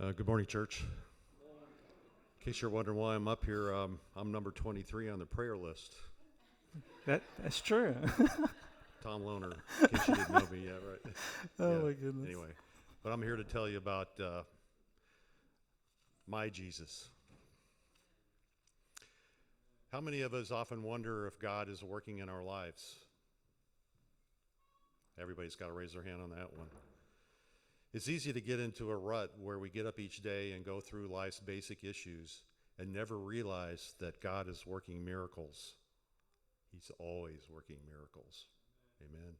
Good morning, church. In case you're wondering why I'm up here, I'm number 23 on the prayer list. That's true. Tom Lohner, in case you didn't know me yet, right? Oh Yeah, my goodness. anyway. But I'm here to tell you about my Jesus. How many of us often wonder if God is working in our lives? Everybody's got to raise their hand on that one. It's easy to get into a rut where we get up each day and go through life's basic issues and never realize that God is working miracles. He's always working miracles. Amen.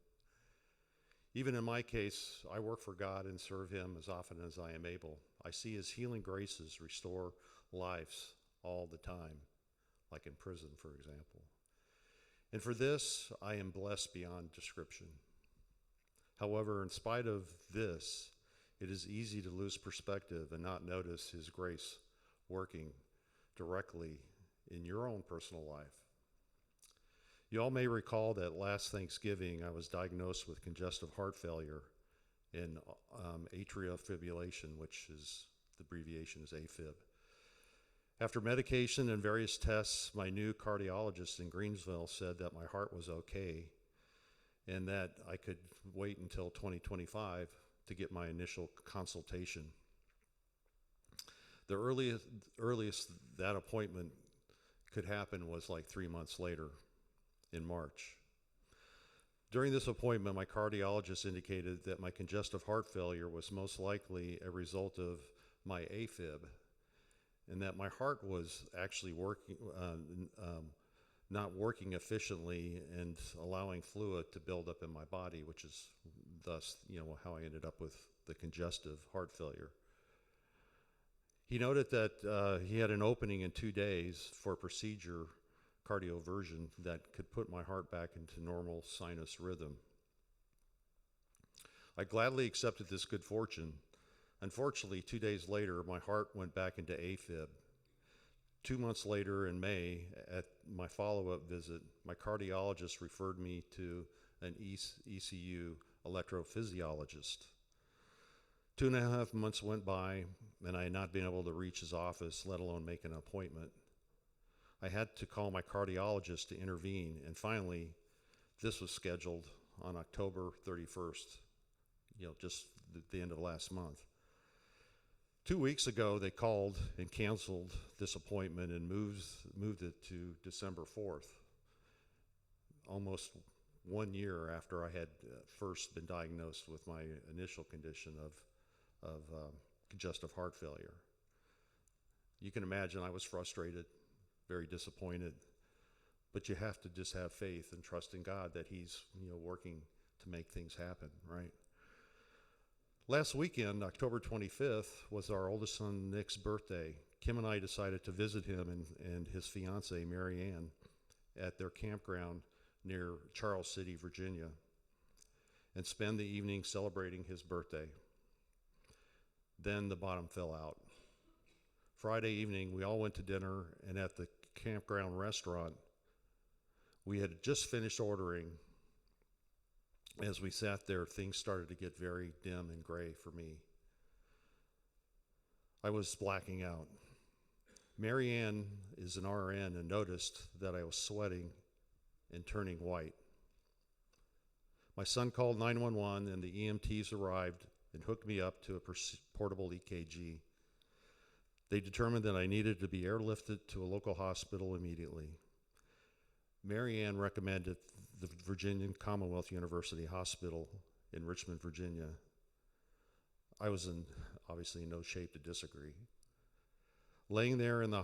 Even in my case, I work for God and serve Him as often as I am able. I see His healing graces restore lives all the time, like in prison, for example. And for this, I am blessed beyond description. However, in spite of this, it is easy to lose perspective and not notice His grace working directly in your own personal life. You all may recall that last Thanksgiving I was diagnosed with congestive heart failure and atrial fibrillation, which is the abbreviation is AFib. After medication and various tests, my new cardiologist in Greensville said that my heart was okay and that I could wait until 2025 to get my initial consultation. The earliest that appointment could happen was like 3 months later in March. During this appointment, my cardiologist indicated that my congestive heart failure was most likely a result of my AFib and that my heart was actually not working efficiently and allowing fluid to build up in my body, which is thus, how I ended up with the congestive heart failure. He noted that he had an opening in 2 days for a procedure, cardioversion, that could put my heart back into normal sinus rhythm. I gladly accepted this good fortune. Unfortunately, 2 days later, my heart went back into AFib. 2 months later in May, at my follow-up visit, my cardiologist referred me to an ECU electrophysiologist. 2.5 months went by, and I had not been able to reach his office, let alone make an appointment. I had to call my cardiologist to intervene, and finally, this was scheduled on October 31st, just the end of last month. 2 weeks ago, they called and canceled this appointment and moved it to December 4th, almost 1 year after I had first been diagnosed with my initial condition of congestive heart failure. You can imagine I was frustrated, very disappointed, but you have to just have faith and trust in God that He's working to make things happen, right? Last weekend, October 25th, was our oldest son Nick's birthday. Kim and I decided to visit him and his fiancee, Mary Ann, at their campground near Charles City, Virginia, and spend the evening celebrating his birthday. Then the bottom fell out. Friday evening, we all went to dinner, and at the campground restaurant, we had just finished ordering. As we sat there, things started to get very dim and gray for me. I was blacking out. Mary Ann is an RN and noticed that I was sweating and turning white. My son called 911 and the EMTs arrived and hooked me up to a portable EKG. They determined that I needed to be airlifted to a local hospital immediately. Mary Ann recommended the Virginia Commonwealth University Hospital in Richmond, Virginia. I was obviously in no shape to disagree. Laying there in the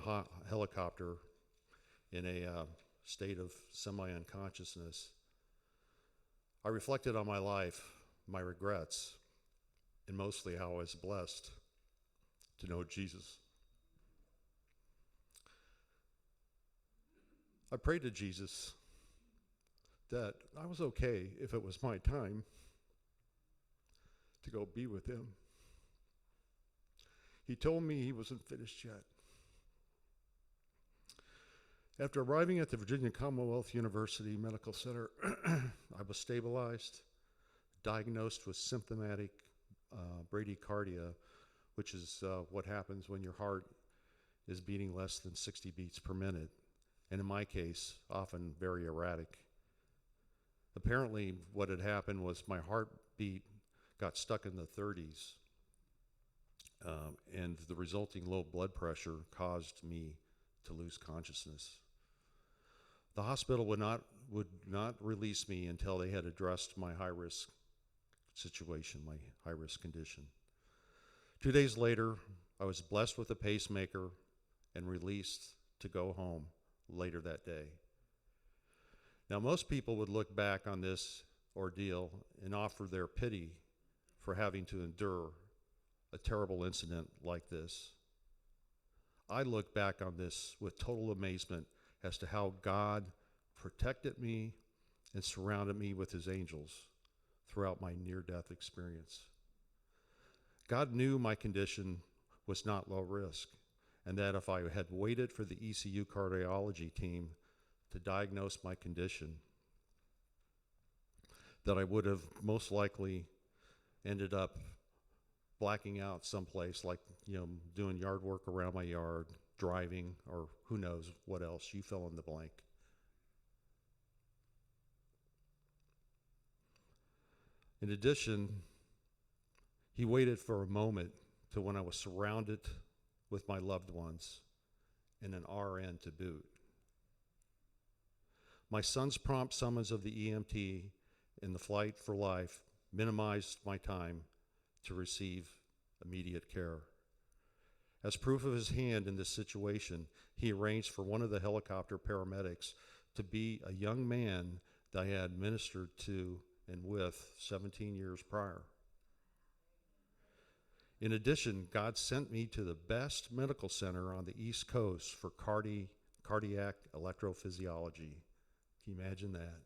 helicopter in a state of semi-unconsciousness, I reflected on my life, my regrets, and mostly how I was blessed to know Jesus. I prayed to Jesus that I was okay if it was my time to go be with Him. He told me He wasn't finished yet. After arriving at the Virginia Commonwealth University Medical Center, I was stabilized, diagnosed with symptomatic bradycardia, which is what happens when your heart is beating less than 60 beats per minute, and in my case, often very erratic. Apparently, what had happened was my heartbeat got stuck in the 30s, and the resulting low blood pressure caused me to lose consciousness. The hospital would not release me until they had addressed my high-risk situation, my high-risk condition. 2 days later, I was blessed with a pacemaker and released to go home later that day. Now, most people would look back on this ordeal and offer their pity for having to endure a terrible incident like this. I look back on this with total amazement as to how God protected me and surrounded me with his angels throughout my near-death experience. God knew my condition was not low risk, and that if I had waited for the ECU cardiology team to diagnose my condition, that I would have most likely ended up blacking out someplace, like, doing yard work around my yard, driving, or who knows what else. You fill in the blank. In addition, he waited for a moment to when I was surrounded with my loved ones and an RN to boot. My son's prompt summons of the EMT in the flight for life minimized my time to receive immediate care. As proof of his hand in this situation, he arranged for one of the helicopter paramedics to be a young man that I had ministered to and with 17 years prior. In addition, God sent me to the best medical center on the East Coast for cardiac electrophysiology. Can you imagine that?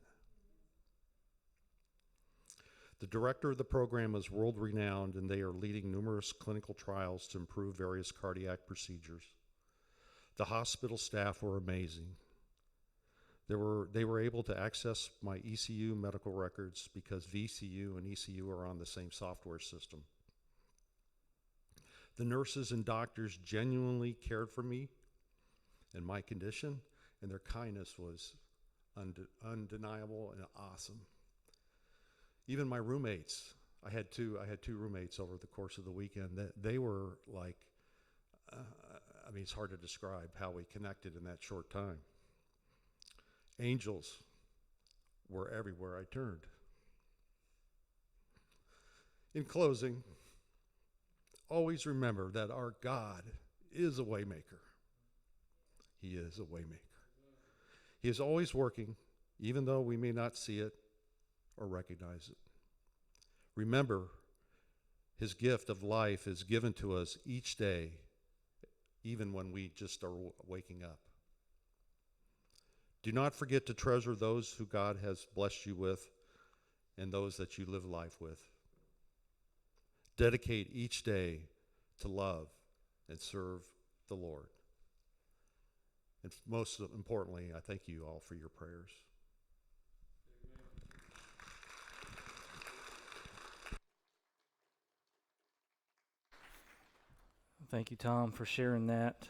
The director of the program is world-renowned, and they are leading numerous clinical trials to improve various cardiac procedures. The hospital staff were amazing. They were able to access my ECU medical records because VCU and ECU are on the same software system. The nurses and doctors genuinely cared for me and my condition, and their kindness was undeniable and awesome. Even my roommates, I had two roommates over the course of the weekend. They were like, it's hard to describe how we connected in that short time. Angels were everywhere I turned. In closing, always remember that our God is a waymaker. He is a waymaker. He is always working, even though we may not see it or recognize it. Remember, his gift of life is given to us each day, even when we just are waking up. Do not forget to treasure those who God has blessed you with and those that you live life with. Dedicate each day to love and serve the Lord. And most importantly, I thank you all for your prayers. Thank you, Tom, for sharing that.